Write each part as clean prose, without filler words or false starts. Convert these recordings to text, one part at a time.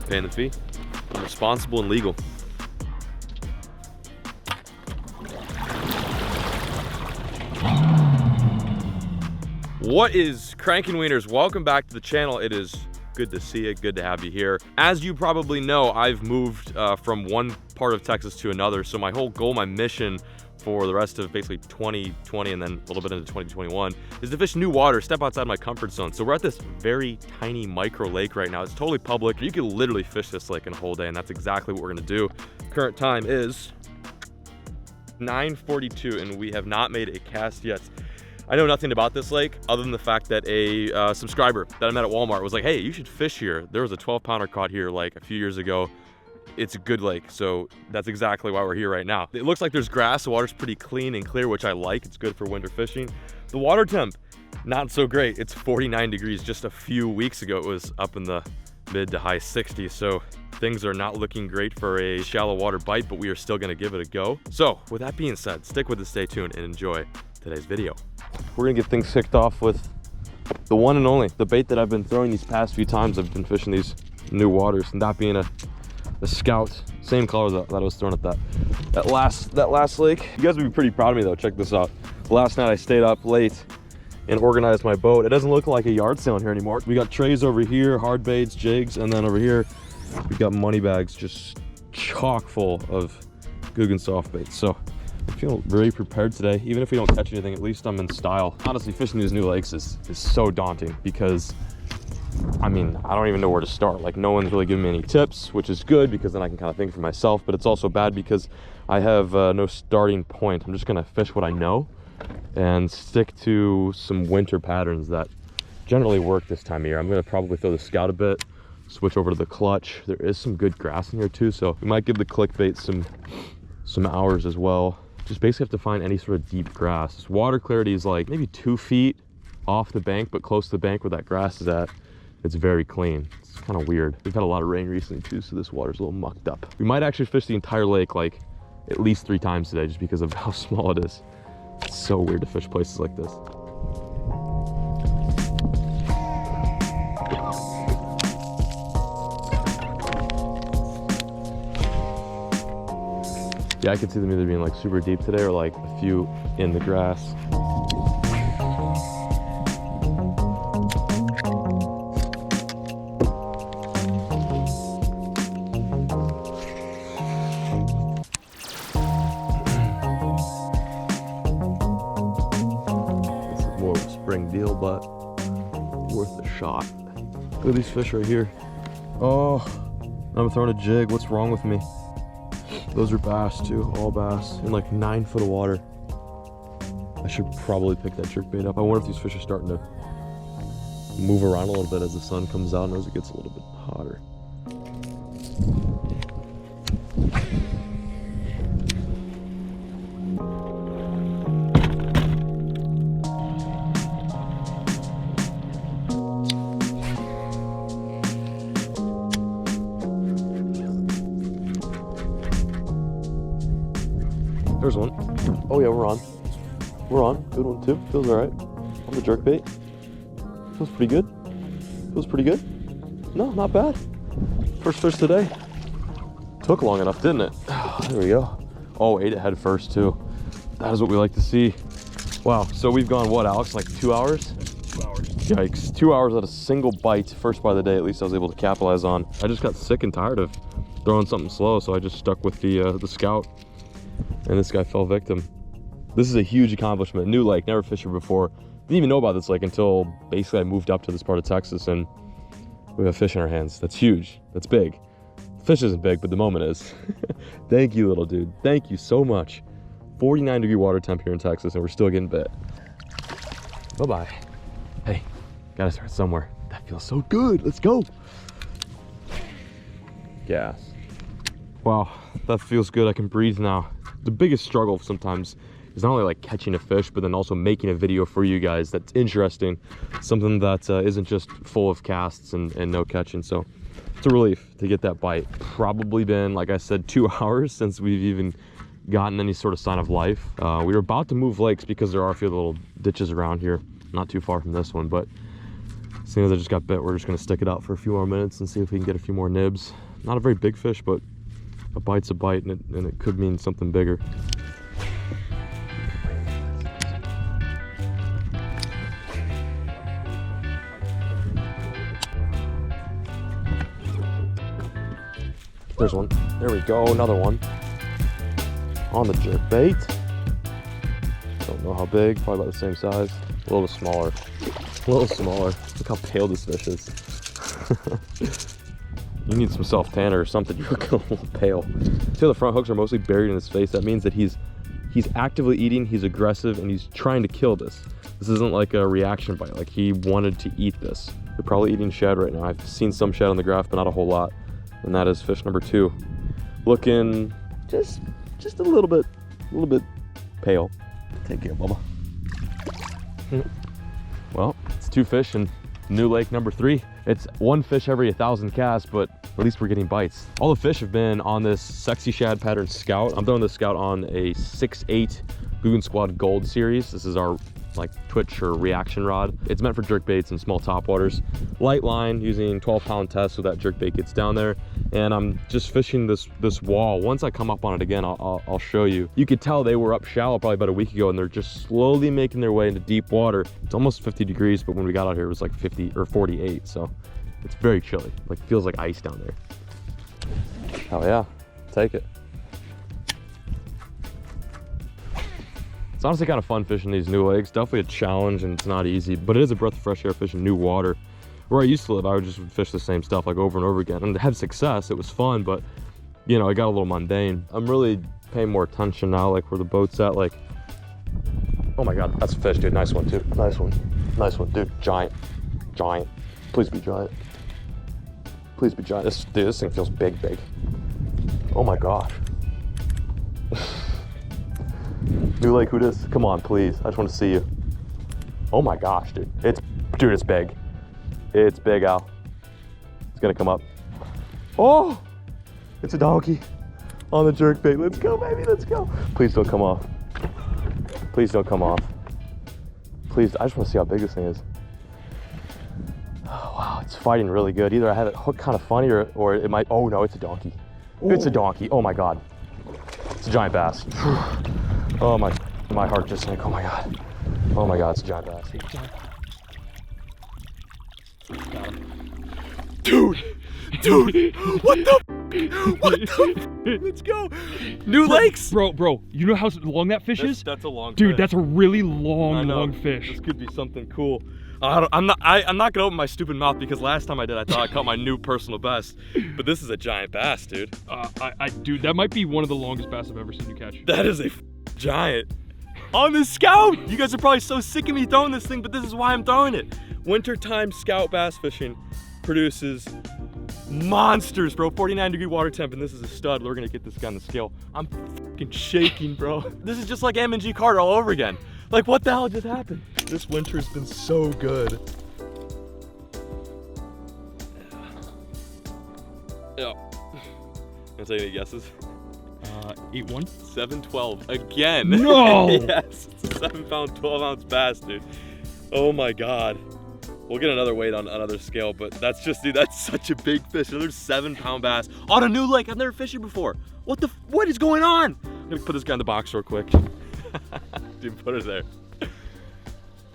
paying the fee. I'm responsible and legal. What is cranking, wieners? Welcome back to the channel. It is good to see you, good to have you here. As you probably know, I've moved from one part of Texas to another, so my whole goal, my mission for the rest of basically 2020 and then a little bit into 2021 is to fish new water, step outside my comfort zone. So we're at this very tiny micro lake right now. It's totally public. You can literally fish this lake in a whole day, and that's exactly what we're gonna do. Current time is 9:42 and we have not made a cast yet. I know nothing about this lake other than the fact that a subscriber that I met at Walmart was like, hey, you should fish here. There was a 12-pounder caught here like a few years ago. It's a good lake, so that's exactly why we're here right now. It looks like there's grass. The water's pretty clean and clear, which I like. It's good for winter fishing. The water temp, not so great. It's 49 degrees. Just a few weeks ago, it was up in the mid to high 60s, so things are not looking great for a shallow water bite, but we are still gonna give it a go. So with that being said, stick with us, stay tuned, and enjoy today's video. We're gonna get things kicked off with the one and only, the bait that I've been throwing these past few times I've been fishing these new waters, and that being a Scout, same color that I was throwing at that last lake. You guys would be pretty proud of me though. Check this out. Last night I stayed up late and organized my boat. It doesn't look like a yard sale in here anymore. We got trays over here, hard baits, jigs, and then over here we got money bags just chock full of Goog and soft baits. So I feel very prepared today. Even if we don't catch anything, at least I'm in style. Honestly, fishing these new lakes is so daunting because I mean, I don't even know where to start. Like, no one's really giving me any tips, which is good because then I can kind of think for myself, but it's also bad because I have no starting point. I'm just gonna fish what I know and stick to some winter patterns that generally work this time of year. I'm gonna probably throw the Scout a bit, switch over to the clutch. There is some good grass in here too, so we might give the clickbait some hours as well. Just basically have to find any sort of deep grass. This water clarity is like maybe 2 feet off the bank, but close to the bank where that grass is at. It's very clean. It's kind of weird. We've had a lot of rain recently too, so this water's a little mucked up. We might actually fish the entire lake like at least 3 times today just because of how small it is. It's so weird to fish places like this. Yeah, I could see them either being like super deep today or like a few in the grass. Deal, but worth a shot. Look at these fish right here. Oh, I'm throwing a jig. What's wrong with me? Those are bass too, all bass in like 9 foot of water. I should probably pick that jerkbait up. I wonder if these fish are starting to move around a little bit as the sun comes out and as it gets a little bit hotter. There's one. Oh yeah, we're on. We're on. Good one too. Feels all right. On the jerkbait. Feels pretty good. Feels pretty good. No, not bad. First fish today. Took long enough, didn't it? There we go. Oh, ate it head first too. That is what we like to see. Wow. So we've gone what, Alex? Like 2 hours? 2 hours. Yikes. 2 hours at a single bite. First bite of the day. At least I was able to capitalize on. I just got sick and tired of throwing something slow, so I just stuck with the Scout. And this guy fell victim. This is a huge accomplishment. New lake, never fished here before. Didn't even know about this lake until basically I moved up to this part of Texas and we have fish in our hands. That's huge. That's big. The fish isn't big, but the moment is. Thank you, little dude. Thank you so much. 49-degree water temp here in Texas and we're still getting bit. Bye-bye. Hey, gotta start somewhere. That feels so good. Let's go. Gas. Wow, that feels good. I can breathe now. The biggest struggle sometimes is not only like catching a fish, but then also making a video for you guys that's interesting, something that isn't just full of casts and no catching. So it's a relief to get that bite. Probably been, like I said, 2 hours since we've even gotten any sort of sign of life. We were about to move lakes because there are a few little ditches around here, not too far from this one, but Seeing as I just got bit, we're just gonna stick it out for a few more minutes and see if we can get a few more nibs. Not a very big fish, but a bite's a bite, and it could mean something bigger. There's one. There we go, another one. On the jerk bait. Don't know how big, probably about the same size. A little smaller. A little smaller. Look how pale this fish is. You need some self-tanner or something. You look a little pale. See how the front hooks are mostly buried in his face? That means that he's actively eating, he's aggressive, and he's trying to kill this. This isn't like a reaction bite. Like, he wanted to eat this. They're probably eating shad right now. I've seen some shad on the graph, but not a whole lot. And that is fish number 2. Looking just a little bit pale. Take care, Bubba. Well, it's 2 fish in new lake number 3. It's 1 fish every 1,000 casts, but at least we're getting bites. All the fish have been on this sexy shad pattern Scout. I'm throwing this Scout on a 6'8" Guggen Squad Gold series. This is our like twitch or reaction rod. It's meant for jerk baits and small topwaters. Light line using 12-pound test so that jerk bait gets down there. And I'm just fishing this wall. Once I come up on it again, I'll show you. You could tell they were up shallow probably about a week ago, and they're just slowly making their way into deep water. It's almost 50 degrees, but when we got out here, it was like 50 or 48. So it's very chilly. Like, feels like ice down there. Oh yeah, take it. It's honestly kind of fun fishing these new lakes. Definitely a challenge, and it's not easy, but it is a breath of fresh air fishing new water. Where I used to live, I would just fish the same stuff like over and over again, and to have success, it was fun, but you know, it got a little mundane. I'm really paying more attention now, like where the boat's at. Like, oh my god, that's a fish, dude. Nice one too. Nice one, dude. Giant. Please be giant. Please be giant. This thing feels big. Oh my gosh. New lake, who dis? Come on, please. I just want to see you. Oh my gosh, dude. It's big. It's big, Al. It's gonna come up. Oh, it's a donkey on the jerk bait. Let's go, baby. Let's go. Please don't come off. Please don't come off. Please, I just want to see how big this thing is. Oh, wow, it's fighting really good. Either I have it hooked kind of funny, or it might. Oh no, it's a donkey. Ooh. It's a donkey. Oh my god. It's a giant bass. Oh my heart just sank. Oh my god. Oh my god, it's a giant bass. Dude, what the let's go. New lakes. Bro, you know how long that fish is? That's a long dude fish. That's a really long fish. This could be something cool. I'm not gonna open my stupid mouth, because last time I did, I thought I caught my new personal best, but this is a giant bass, dude. Dude, that might be one of the longest bass I've ever seen you catch. That is a giant. On the Scout! You guys are probably so sick of me throwing this thing, but this is why I'm throwing it. Wintertime Scout bass fishing produces monsters, bro. 49-degree water temp, and this is a stud. We're gonna get this guy on the scale. I'm fucking shaking, bro. This is just like M&G Carter all over again. Like, what the hell just happened? This winter has been so good. Yeah. Can I take any guesses? 8-1? 7-12 again. No! Yes, it's a 7-pound, 12-ounce bass, dude. Oh my god. We'll get another weight on another scale, but that's just, dude, that's such a big fish. Another 7-pound bass on a new lake. I've never fished it before. What is going on? I'm gonna put this guy in the box real quick. Dude, put it there.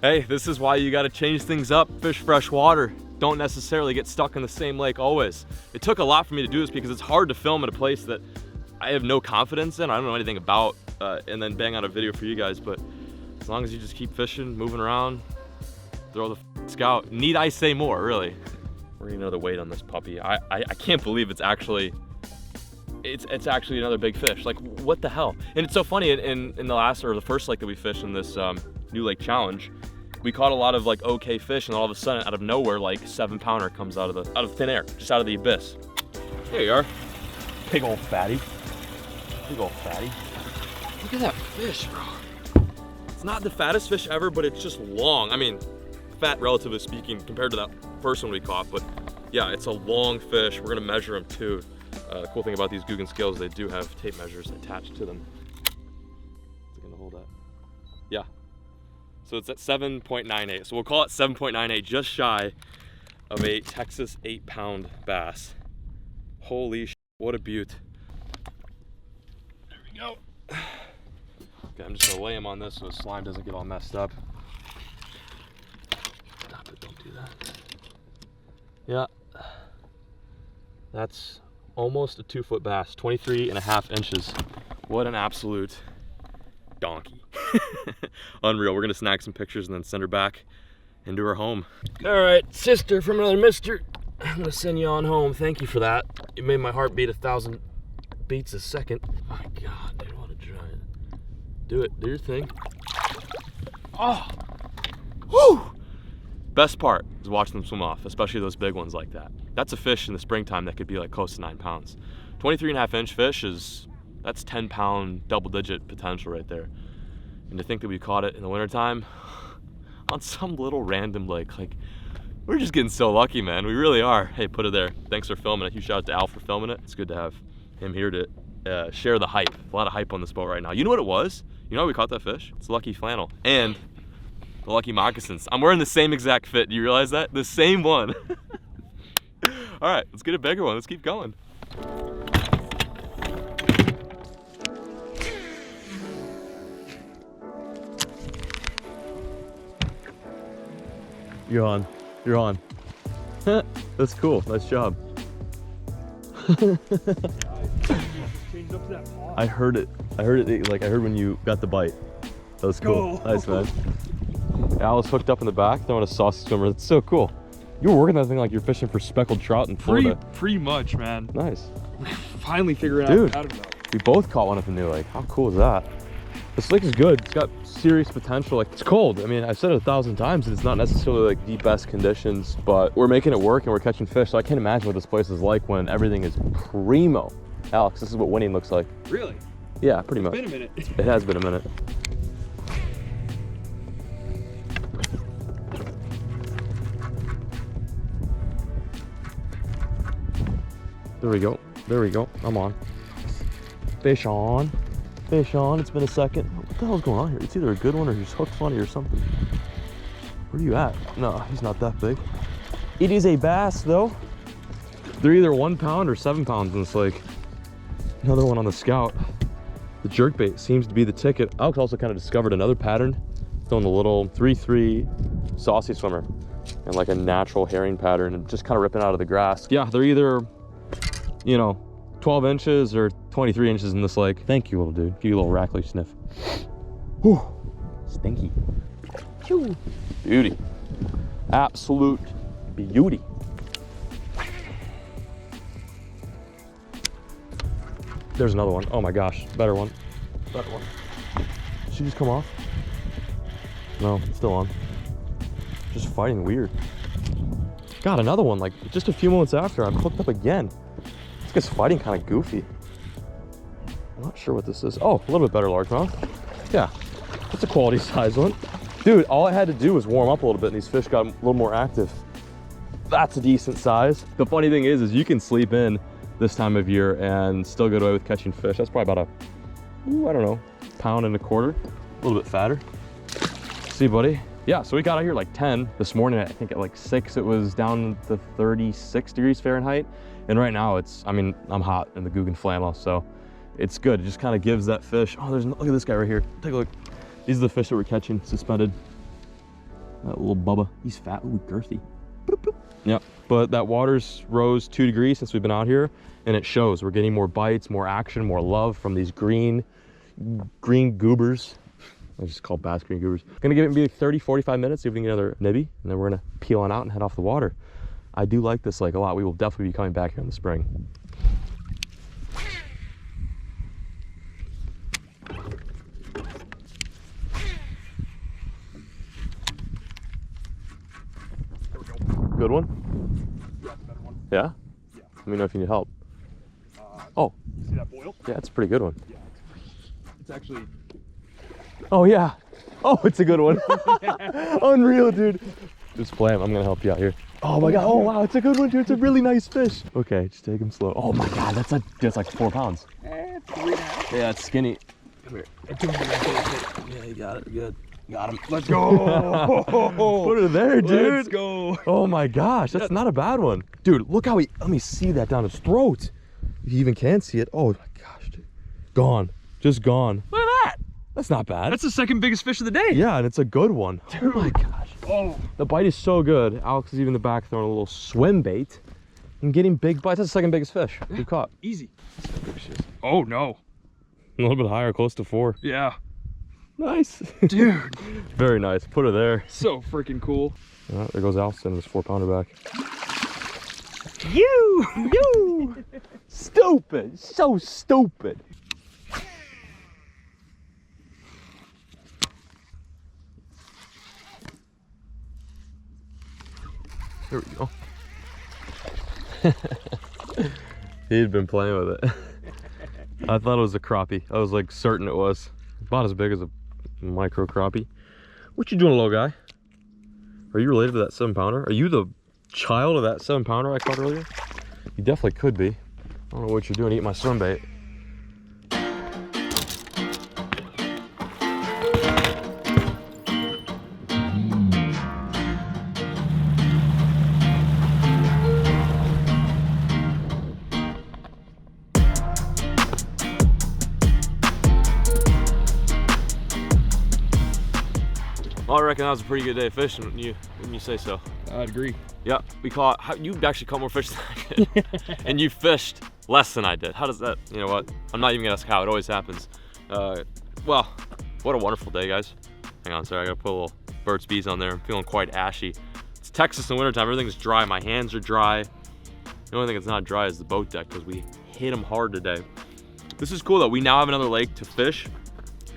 Hey, this is why you gotta change things up. Fish fresh water. Don't necessarily get stuck in the same lake always. It took a lot for me to do this, because it's hard to film at a place that I have no confidence in, I don't know anything about, and then bang out a video for you guys. But as long as you just keep fishing, moving around, throw the Scout. Need I say more, really? We're gonna another weight on this puppy. I can't believe it's actually another big fish. Like, what the hell? And it's so funny, in the last, or the first lake that we fished in this new lake challenge, we caught a lot of like okay fish, and all of a sudden, out of nowhere, like 7-pounder comes out of thin air, just out of the abyss. There you are. Big old fatty. Big old fatty. Look at that fish, bro. It's not the fattest fish ever, but it's just long. I mean, fat relatively speaking compared to that first one we caught, but yeah, it's a long fish. We're gonna measure them too. The cool thing about these Guggen scales, they do have tape measures attached to them. Is it gonna hold that? Yeah. So it's at 7.98. So we'll call it 7.98, just shy. of a Texas 8-pound bass. Holy sh! What a beaut. There we go. Okay, I'm just gonna lay him on this so the slime doesn't get all messed up. Stop it, don't do that. Yeah. That's almost a 2-foot bass, 23.5 inches. What an absolute donkey. Unreal. We're gonna snag some pictures and then send her back into her home. All right, sister from another mister. I'm gonna send you on home. Thank you for that. You made my heart beat 1,000 beats a second. My God, dude, what a giant. Do it, do your thing. Oh, whoo! Best part is watching them swim off, especially those big ones like that. That's a fish in the springtime that could be like close to 9 pounds. 23.5 inch fish that's 10-pound double-digit potential right there. And to think that we caught it in the wintertime on some little random lake, like, we're just getting so lucky, man. We really are. Hey, put it there. Thanks for filming it. Huge shout out to Al for filming it. It's good to have him here to share the hype. A lot of hype on this boat right now. You know what it was? You know how we caught that fish? It's Lucky Flannel and the Lucky Moccasins. I'm wearing the same exact fit. Do you realize that? The same one. All right, let's get a bigger one. Let's keep going. You're on. You're on. That's cool. Nice job. I heard it. I heard it. Like, I heard when you got the bite. That was cool. Oh. Nice, man. Al was hooked up in the back, throwing a saucy swimmer. That's so cool. You were working that thing like you're fishing for speckled trout in Florida. Pretty much, man. Nice. Finally figuring out how to know. We both caught one up in New Lake. How cool is that? This lake is good. It's got serious potential. Like, it's cold. I mean, I've said it 1,000 times. It's not necessarily like the best conditions, but we're making it work and we're catching fish. So I can't imagine what this place is like when everything is primo. Alex, this is what winning looks like. Really? Yeah, pretty much. It's been a minute. It has been a minute. There we go. There we go. I'm on. Fish on. Fish on. It's been a second. What the hell's going on here? It's either a good one or he's hooked funny or something. Where are you at? No, he's not that big. It is a bass, though. They're either 1 pound or 7 pounds in this lake. Another one on the Scout. The jerkbait seems to be the ticket. Alex also kind of discovered another pattern, throwing the little 3-3 saucy swimmer and like a natural herring pattern and just kind of ripping out of the grass. Yeah, they're either, you know, 12 inches or 23 inches in this lake. Thank you, little dude. Give you a little rackly sniff. Whew, stinky. Beauty. Absolute beauty. There's another one. Oh my gosh, better one. Better one. Did she just come off? No, it's still on. Just fighting weird. Got another one, like just a few moments after. I'm hooked up again. This guy's fighting kind of goofy. I'm not sure what this is. Oh, a little bit better largemouth. Yeah, that's a quality size one. Dude, all I had to do was warm up a little bit and these fish got a little more active. That's a decent size. The funny thing is you can sleep in this time of year and still get away with catching fish. That's probably about a, I don't know, 1.25 pounds, a little bit fatter. See, buddy? Yeah, so we got out here like 10 this morning. I think at like 6, it was down to 36 degrees Fahrenheit. And right now it's, I mean, I'm hot in the Guggen flannel, so it's good. It just kind of gives that fish, oh, look at this guy right here. Take a look. These are the fish that we're catching, suspended. That little bubba, he's fat, ooh, girthy. Boop, boop. Yeah, but that water's rose 2 degrees since we've been out here, and it shows. We're getting more bites, more action, more love from these green goobers. I just call bass green goobers. Gonna give it maybe 30, 45 minutes, see if we can get another nibby, and then we're gonna peel on out and head off the water. I do like this lake a lot. We will definitely be coming back here in the spring. Good one? Yeah, that's a better one. Yeah? Yeah. Let me know if you need help. Oh. You see that boil? Yeah, it's a pretty good one. Yeah. It's actually... Oh, yeah. Oh, it's a good one. Unreal, dude. Just play him. I'm going to help you out here. Oh, my God. Oh, wow. It's a good one, dude. It's a really nice fish. Okay, just take him slow. Oh, my God. That's like 4 pounds. 3.5. Yeah, it's skinny. Come here. It took me a minute. Yeah, you got it. Good. Got him. Let's go. Put it there, dude. Let's go. Oh my gosh, that's not a bad one. Dude, look how let me see that down his throat. If you even can see it. Oh my gosh, dude. Gone. Just gone. Look at that. That's not bad. That's the second biggest fish of the day. Yeah, and it's a good one. Dude. Oh my gosh. Oh. The bite is so good. Alex is even in the back throwing a little swim bait and getting big bites. That's the second biggest fish we caught. Easy. Oh no. A little bit higher, close to 4. Yeah. Nice. Dude. Very nice. Put her there. So freaking cool. Oh, there goes Alex sending his 4-pounder back. You. Stupid. So stupid. There we go. He'd been playing with it. I thought it was a crappie. I was like certain it was. About as big as a micro crappie. What you doing, little guy? Are you related to that 7-pounder? Are you the child of that 7-pounder I caught earlier? You definitely could be. I don't know what you're doing, eating my swim bait. Well, I reckon that was a pretty good day of fishing, wouldn't you say so? I'd agree. Yeah, we caught, you actually caught more fish than I did. And you fished less than I did. How does that, you know what? I'm not even gonna ask how, it always happens. Well, what a wonderful day, guys. Hang on, sorry, I gotta put a little Burt's Bees on there. I'm feeling quite ashy. It's Texas in wintertime, everything's dry. My hands are dry. The only thing that's not dry is the boat deck because we hit them hard today. This is cool though, we now have another lake to fish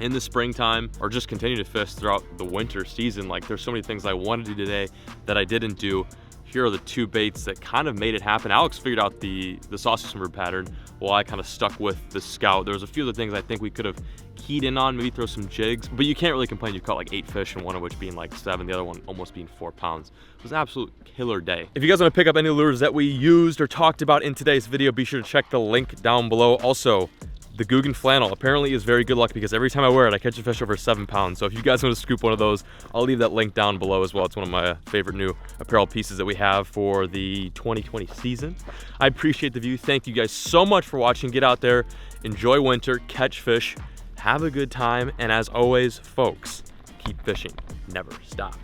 in the springtime or just continue to fish throughout the winter season. Like there's so many things I wanted to do today that I didn't do. Here are the 2 baits that kind of made it happen. Alex figured out the saucy swimmer pattern while I kind of stuck with the Scout. There was a few of the things I think we could have keyed in on, maybe throw some jigs, but you can't really complain. You caught like 8 fish and one of which being like 7, the other one almost being 4 pounds. It was an absolute killer day. If you guys want to pick up any lures that we used or talked about in today's video, be sure to check the link down below. Also, the Guggen flannel apparently is very good luck because every time I wear it, I catch a fish over 7 pounds. So if you guys want to scoop one of those, I'll leave that link down below as well. It's one of my favorite new apparel pieces that we have for the 2020 season. I appreciate the view. Thank you guys so much for watching. Get out there, enjoy winter, catch fish, have a good time. And as always, folks, keep fishing, never stop.